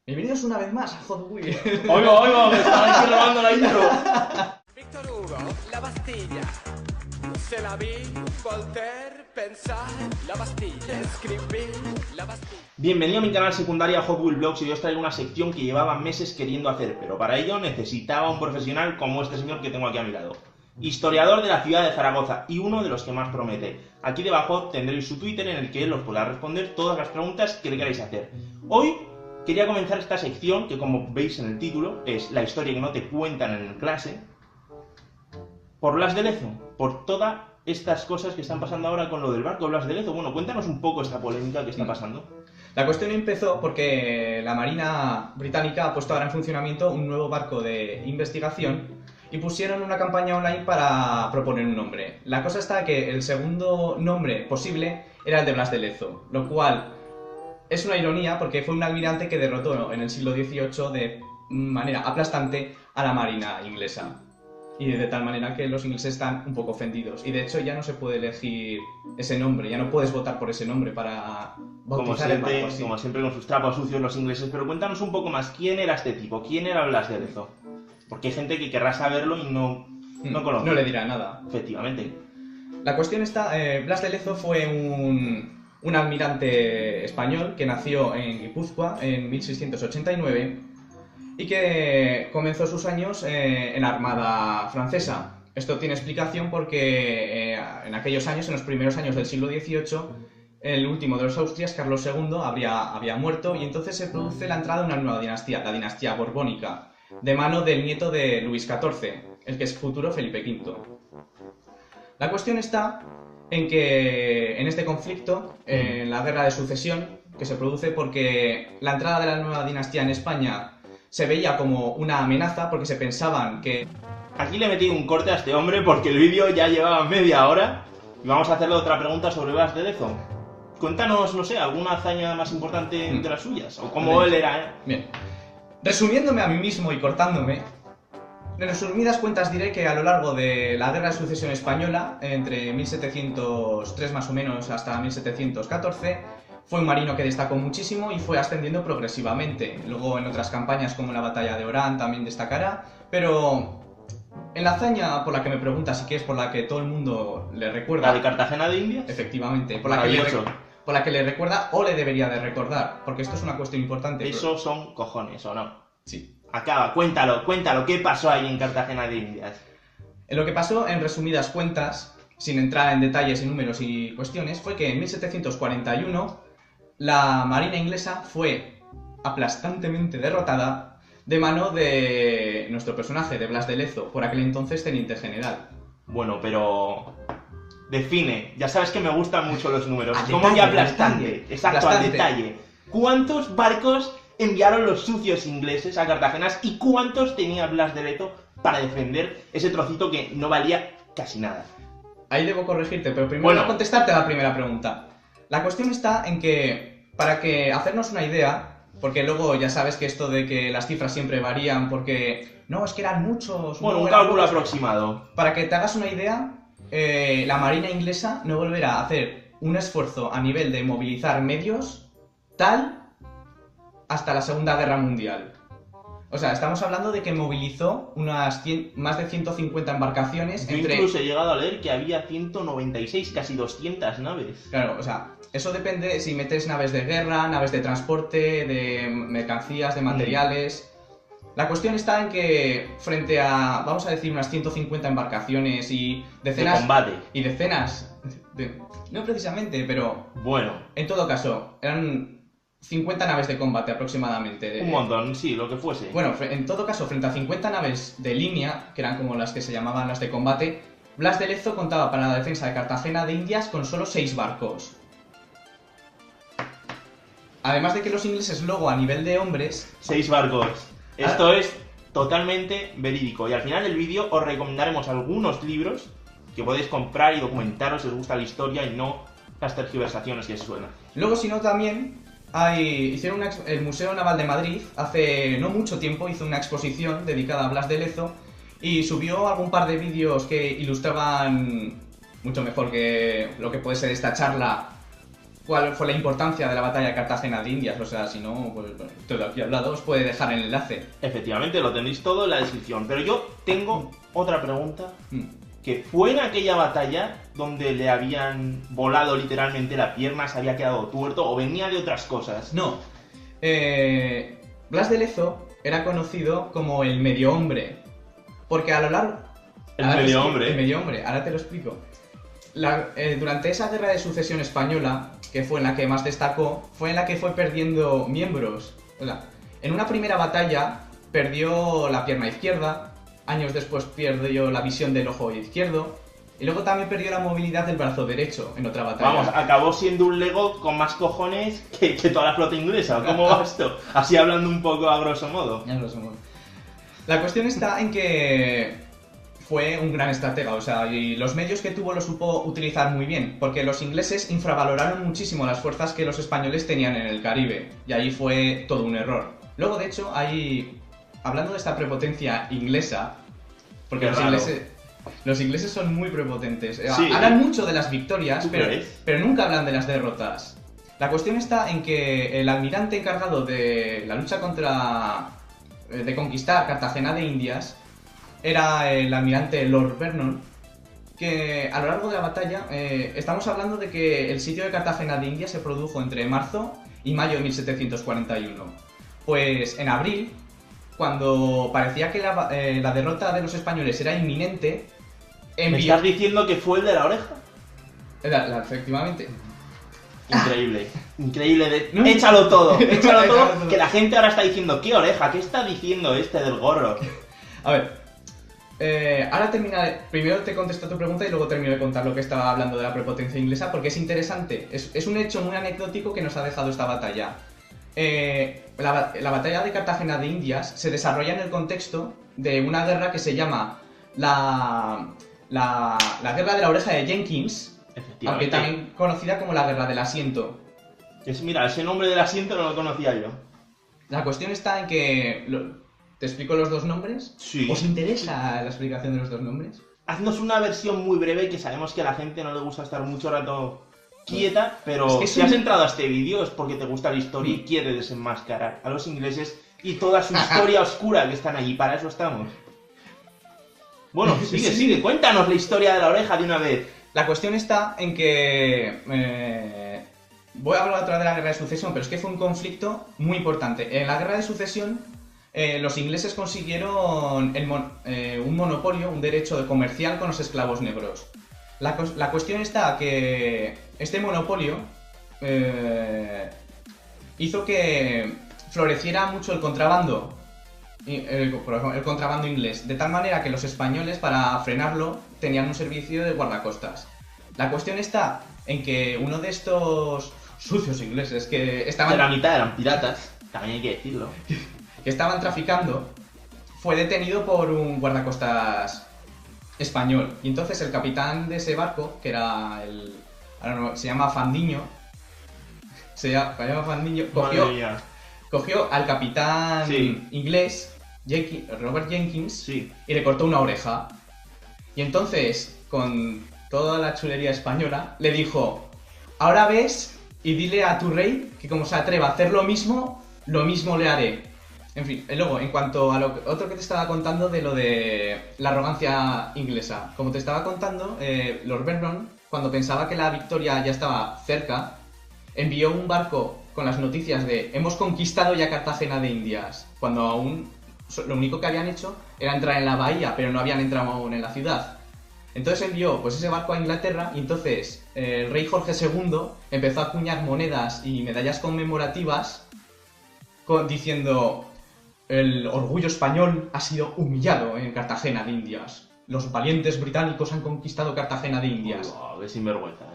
Bienvenidos una vez más a Hot Wheels. Oiga, me estaba aquí robando la intro. Víctor Hugo, La Bastilla. Se la vi, Voltaire, pensar, La Bastilla. Escribir, La Bastilla. Bienvenido a mi canal secundario Hot Wheels Vlogs y hoy os traigo una sección que llevaba meses queriendo hacer, pero para ello necesitaba un profesional como este señor que tengo aquí a mi lado. Historiador de la ciudad de Zaragoza y uno de los que más promete. Aquí debajo tendréis su Twitter en el que él os podrá responder todas las preguntas que le queráis hacer. Hoy quería comenzar esta sección que, como veis en el título, es la historia que no te cuentan en clase, por Blas de Lezo, por todas estas cosas que están pasando ahora con lo del barco Blas de Lezo. Bueno, cuéntanos un poco esta polémica que está pasando. La cuestión empezó porque la Marina Británica ha puesto ahora en funcionamiento un nuevo barco de investigación y pusieron una campaña online para proponer un nombre. La cosa está que el segundo nombre posible era el de Blas de Lezo, lo cual es una ironía porque fue un almirante que derrotó en el siglo XVIII de manera aplastante a la Marina inglesa. Y de tal manera que los ingleses están un poco ofendidos. Y de hecho ya no se puede elegir ese nombre, ya no puedes votar por ese nombre para bautizar el barco así. Como siempre con sus trapos sucios los ingleses, pero cuéntanos un poco más, ¿quién era este tipo? ¿Quién era Blas de Lezo? Porque hay gente que querrá saberlo y no conoce. No le dirá nada. Efectivamente. La cuestión está, Blas de Lezo fue un almirante español que nació en Guipúzcoa en 1689 y que comenzó sus años en la Armada francesa. Esto tiene explicación porque en aquellos años, en los primeros años del siglo XVIII, el último de los Austrias, Carlos II, había muerto y entonces se produce la entrada de una nueva dinastía, la dinastía borbónica, de mano del nieto de Luis XIV, el que es futuro Felipe V. La cuestión está en que en este conflicto, en la guerra de sucesión, que se produce porque la entrada de la nueva dinastía en España se veía como una amenaza porque se pensaban que... Aquí le he metido un corte a este hombre porque el vídeo ya llevaba media hora y vamos a hacerle otra pregunta sobre Blas de Lezo. Cuéntanos, no sé, alguna hazaña más importante de las suyas, o cómo él era, ¿eh? Bien. Resumiéndome a mí mismo y cortándome, en resumidas cuentas diré que a lo largo de la Guerra de Sucesión Española, entre 1703 más o menos hasta 1714, fue un marino que destacó muchísimo y fue ascendiendo progresivamente. Luego en otras campañas como la Batalla de Orán también destacará, pero en la hazaña por la que me preguntas y que es por la que todo el mundo le recuerda... ¿La de Cartagena de Indias? Efectivamente, por la que le recuerda o le debería de recordar, porque esto es una cuestión importante. Eso son cojones, ¿o no? Sí. Acaba, cuéntalo, ¿qué pasó ahí en Cartagena de Indias? Lo que pasó, en resumidas cuentas, sin entrar en detalles y números y cuestiones, fue que en 1741 la marina inglesa fue aplastantemente derrotada de mano de nuestro personaje, de Blas de Lezo, por aquel entonces teniente general. Bueno, pero... define, ya sabes que me gustan mucho los números. Al ¿Cómo detalle, que aplastante? detalle. Exacto, Aplastante. al detalle. ¿Cuántos barcos enviaron los sucios ingleses a Cartagena y cuántos tenía Blas de Lezo para defender ese trocito que no valía casi nada? Ahí debo corregirte, pero primero voy a contestarte a la primera pregunta. La cuestión está en que, para que hacernos una idea, porque luego ya sabes que esto de que las cifras siempre varían porque... No, es que eran muchos... Bueno, no, un eran cálculo pocos. aproximado. Para que te hagas una idea, la marina inglesa no volverá a hacer un esfuerzo a nivel de movilizar medios tal hasta la Segunda Guerra Mundial. O sea, estamos hablando de que movilizó más de 150 embarcaciones Yo incluso he llegado a leer que había 196, casi 200 naves. Claro, o sea, eso depende de si metes naves de guerra, naves de transporte, de mercancías, de materiales... La cuestión está en que frente a, vamos a decir, unas 150 embarcaciones y decenas... De combate. Y decenas... no precisamente, pero... Bueno. En todo caso, eran 50 naves de combate aproximadamente. Un montón, sí, lo que fuese. Bueno, en todo caso, frente a 50 naves de línea, que eran como las que se llamaban las de combate, Blas de Lezo contaba para la defensa de Cartagena de Indias con solo 6 barcos. Además de que los ingleses luego, a nivel de hombres... 6 barcos. Esto es totalmente verídico. Y al final del vídeo os recomendaremos algunos libros que podéis comprar y documentaros si os gusta la historia y no las tergiversaciones que suenan. Luego, si no, también el Museo Naval de Madrid, hace no mucho tiempo, hizo una exposición dedicada a Blas de Lezo y subió algún par de vídeos que ilustraban mucho mejor que lo que puede ser esta charla cuál fue la importancia de la batalla de Cartagena de Indias. O sea, si no, pues bueno, todo aquí al lado os puede dejar el enlace. Efectivamente, lo tenéis todo en la descripción. Pero yo tengo otra pregunta. Mm. Que fue en aquella batalla donde le habían volado literalmente la pierna, se había quedado tuerto, o venía de otras cosas. No. Blas de Lezo era conocido como el medio hombre. Porque a lo largo... El medio hombre. El medio hombre, ahora te lo explico. Durante esa guerra de sucesión española, que fue en la que más destacó, fue en la que fue perdiendo miembros. O sea, en una primera batalla perdió la pierna izquierda, años después perdió la visión del ojo izquierdo, y luego también perdió la movilidad del brazo derecho en otra batalla. Vamos, acabó siendo un Lego con más cojones que toda la flota inglesa. ¿Cómo va esto? Así hablando un poco a grosso modo. A grosso modo. La cuestión está en que fue un gran estratega, o sea, y los medios que tuvo los supo utilizar muy bien, porque los ingleses infravaloraron muchísimo las fuerzas que los españoles tenían en el Caribe, y ahí fue todo un error. Luego, de hecho, hablando de esta prepotencia inglesa, porque los ingleses son muy prepotentes, Sí. hablan mucho de las victorias, ¿Tú crees? pero nunca hablan de las derrotas. La cuestión está en que el almirante encargado de la lucha de conquistar Cartagena de Indias era el almirante Lord Vernon, que a lo largo de la batalla, estamos hablando de que el sitio de Cartagena de Indias se produjo entre marzo y mayo de 1741. Pues en abril, cuando parecía que la derrota de los españoles era inminente, ¿Me estás diciendo que fue el de la oreja? Efectivamente. Increíble, increíble. No. Échalo todo, échalo todo, Échalo todo. que la gente ahora está diciendo, ¿qué oreja? ¿Qué está diciendo este del gorro? A ver, ahora terminaré. Primero te contesto tu pregunta y luego termino de contar lo que estaba hablando de la prepotencia inglesa, porque es interesante. Es un hecho muy anecdótico que nos ha dejado esta batalla. La batalla de Cartagena de Indias se desarrolla en el contexto de una guerra que se llama la guerra de la oreja de Jenkins, Efectivamente. aunque también conocida como la guerra del asiento. Mira, ese nombre del asiento no lo conocía yo. La cuestión está en que... ¿Te explico los dos nombres? Sí. ¿Os interesa la explicación de los dos nombres? Haznos una versión muy breve, que sabemos que a la gente no le gusta estar mucho rato quieta, pero Es que si has entrado a este vídeo es porque te gusta la historia y quieres desenmascarar a los ingleses y toda su historia oscura que están allí. Para eso estamos. Bueno, sigue, cuéntanos la historia de la oreja de una vez. La cuestión está en que... voy a hablar otra vez de la guerra de sucesión, pero es que fue un conflicto muy importante. En la guerra de sucesión, los ingleses consiguieron un monopolio, un derecho comercial con los esclavos negros. La cuestión está que este monopolio hizo que floreciera mucho el contrabando, por ejemplo, el contrabando inglés, de tal manera que los españoles, para frenarlo, tenían un servicio de guardacostas. La cuestión está en que uno de estos sucios ingleses que estaban... De la mitad eran piratas, también hay que decirlo. Que estaban traficando, fue detenido por un guardacostas español. Y entonces el capitán de ese barco, que era se llama Fandiño, cogió al capitán inglés, Robert Jenkins, y le cortó una oreja. Y entonces, con toda la chulería española, le dijo: ahora ves y dile a tu rey que como se atreva a hacer lo mismo le haré. En fin, y luego, en cuanto a lo otro que te estaba contando de lo de la arrogancia inglesa, como te estaba contando, Lord Vernon, cuando pensaba que la victoria ya estaba cerca, envió un barco con las noticias de hemos conquistado ya Cartagena de Indias, cuando aún lo único que habían hecho era entrar en la bahía, pero no habían entrado aún en la ciudad. Entonces envió pues ese barco a Inglaterra y entonces el rey Jorge II empezó a acuñar monedas y medallas conmemorativas diciendo: el orgullo español ha sido humillado en Cartagena de Indias. Los valientes británicos han conquistado Cartagena de Indias. Oh, qué sinvergüenza,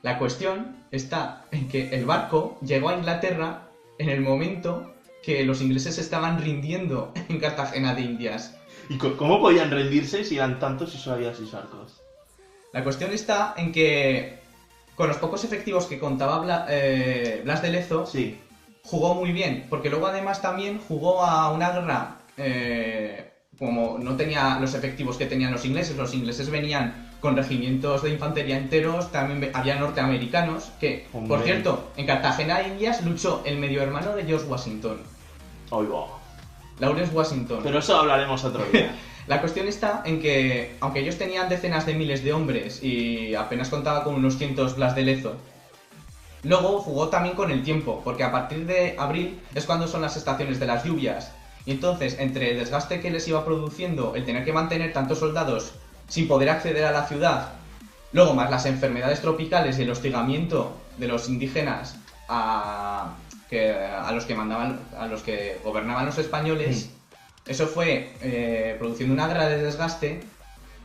La cuestión está en que el barco llegó a Inglaterra en el momento que los ingleses se estaban rindiendo en Cartagena de Indias. ¿Y cómo podían rendirse si eran tantos y solo había 6 barcos? La cuestión está en que con los pocos efectivos que contaba Blas de Lezo, sí, jugó muy bien, porque luego además también jugó a una guerra como no tenía los efectivos que tenían los ingleses venían con regimientos de infantería enteros, también había norteamericanos, que, Hombre. por cierto, en Cartagena de Indias luchó el medio hermano de George Washington, Hoy va. Lawrence Washington. Pero eso hablaremos otro día. La cuestión está en que, aunque ellos tenían decenas de miles de hombres y apenas contaba con unos cientos Blas de Lezo, luego jugó también con el tiempo, porque a partir de abril es cuando son las estaciones de las lluvias. Y entonces, entre el desgaste que les iba produciendo el tener que mantener tantos soldados sin poder acceder a la ciudad, luego más las enfermedades tropicales y el hostigamiento de los indígenas a los que gobernaban los españoles, eso fue produciendo una guerra de desgaste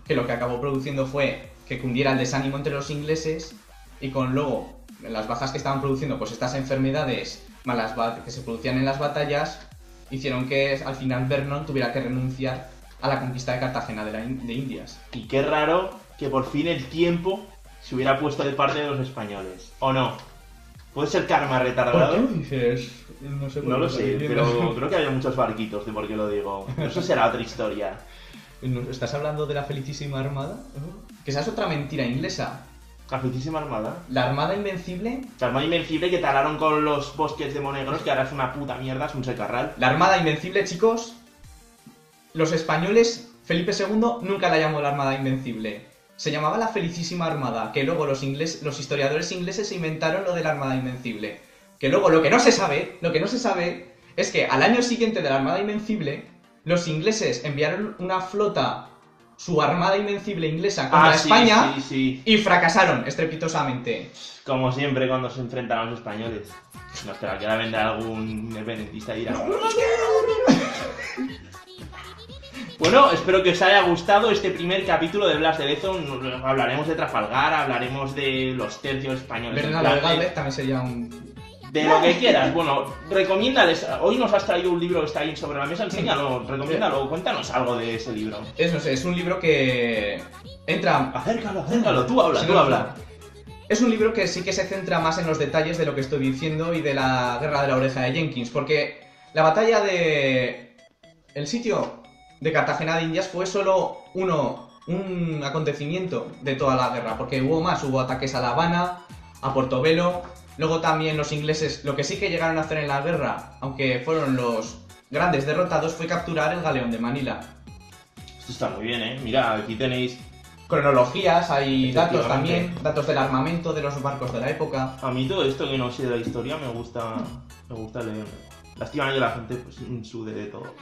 que lo que acabó produciendo fue que cundiera el desánimo entre los ingleses y con luego las bajas que estaban produciendo pues estas enfermedades más las que se producían en las batallas hicieron que al final Vernon tuviera que renunciar a la conquista de Cartagena de Indias. Y qué raro que por fin el tiempo se hubiera puesto de parte de los españoles. ¿O no? ¿Puede ser karma retardado? ¿Por qué dices? No sé, No lo sé, pero creo que había muchos barquitos de por qué lo digo. Eso será otra historia. ¿Estás hablando de la Felicísima Armada? Que esa es otra mentira inglesa. La Felicísima Armada. La Armada Invencible. La Armada Invencible que talaron con los bosques de Monegros, que ahora es una puta mierda, es un secarral. La Armada Invencible, chicos, los españoles, Felipe II nunca la llamó la Armada Invencible. Se llamaba la Felicísima Armada, que luego los historiadores ingleses se inventaron lo de la Armada Invencible. Que luego lo que no se sabe es que al año siguiente de la Armada Invencible, los ingleses enviaron una flota, su Armada Invencible inglesa contra España, sí. y fracasaron estrepitosamente. Como siempre cuando se enfrentan a los españoles. Nos te la queda vender algún independentista y dirá... Bueno, espero que os haya gustado este primer capítulo de Blas de Lezo. Hablaremos de Trafalgar, hablaremos de los tercios españoles. Bernardo de Galvez también sería un... De lo que quieras. Bueno, recomiéndales. Hoy nos has traído un libro que está ahí sobre la mesa. Enséñalo, recomiéndalo, cuéntanos algo de ese libro. Es un libro que entra... Acércalo, tú habla. Es un libro que sí que se centra más en los detalles de lo que estoy diciendo y de la guerra de la oreja de Jenkins, porque la batalla de... el sitio de Cartagena de Indias fue solo un acontecimiento de toda la guerra, porque hubo ataques a La Habana, a Portobelo, luego también los ingleses, lo que sí que llegaron a hacer en la guerra, aunque fueron los grandes derrotados, fue capturar el galeón de Manila. Esto está muy bien, mira, aquí tenéis... cronologías, hay datos también, datos del armamento de los barcos de la época. A mí todo esto que no sé de la historia me gusta leer. Lástima que la gente pues sude de todo.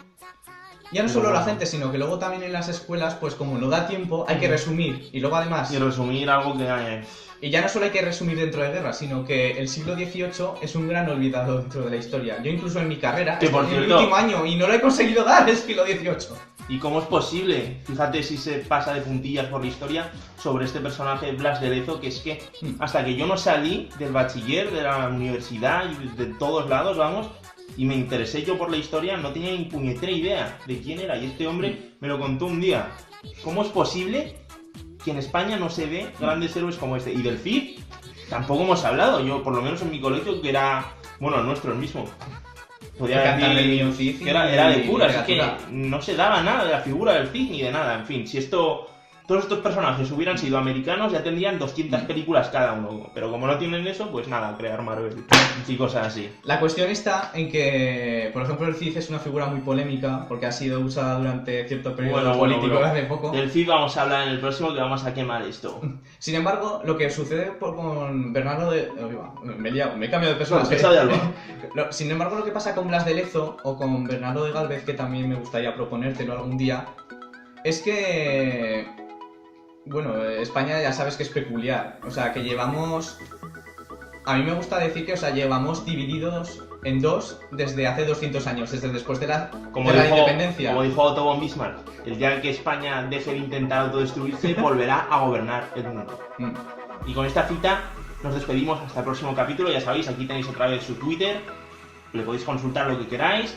Ya no solo la gente, sino que luego también en las escuelas, pues como no da tiempo, hay que resumir. Y luego además... Y resumir algo que... Y ya no solo hay que resumir dentro de guerra, sino que el siglo XVIII es un gran olvidado dentro de la historia. Yo incluso en mi carrera, que por en cierto, el último año, y no lo he conseguido dar el siglo XVIII. ¿Y cómo es posible? Fíjate si se pasa de puntillas por la historia sobre este personaje Blas de Lezo, que es que hasta que yo no salí del bachiller, de la universidad y de todos lados, vamos, y me interesé yo por la historia, no tenía ni puñetera idea de quién era. Y este hombre me lo contó un día. ¿Cómo es posible que en España no se ve grandes héroes como este? Y del Cid tampoco hemos hablado. Yo, por lo menos en mi colegio, que era, bueno, nuestro el mismo, podía decir que era de pura, así que no se daba nada de la figura del Cid ni de nada. En fin, si todos estos personajes hubieran sido americanos, ya tendrían 200 películas cada uno. Pero como no tienen eso, pues nada, crear Marvel y cosas así. La cuestión está en que, por ejemplo, el Cid es una figura muy polémica, porque ha sido usada durante cierto periodo político hace poco. Del Cid vamos a hablar en el próximo, que vamos a quemar esto. Sin embargo, lo que sucede con Bernardo de... me he cambiado de personaje. Sin embargo, lo que pasa con Blas de Lezo o con Bernardo de Galvez, que también me gustaría proponértelo algún día, es que... Bueno, España ya sabes que es peculiar, o sea, que llevamos... A mí me gusta decir que, llevamos divididos en dos desde hace 200 años, desde después de la independencia. Como dijo Otto von Bismarck, el día que España deje de intentar autodestruirse, volverá a gobernar el mundo. Y con esta cita nos despedimos hasta el próximo capítulo. Ya sabéis, aquí tenéis otra vez su Twitter, le podéis consultar lo que queráis.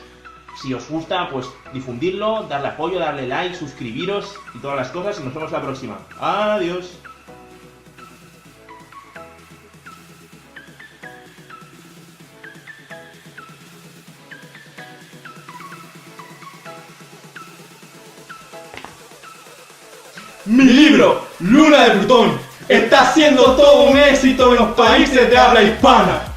Si os gusta, pues difundirlo, darle apoyo, darle like, suscribiros y todas las cosas. Y nos vemos la próxima. Adiós. Mi libro, Luna de Plutón, está siendo todo un éxito en los países de habla hispana.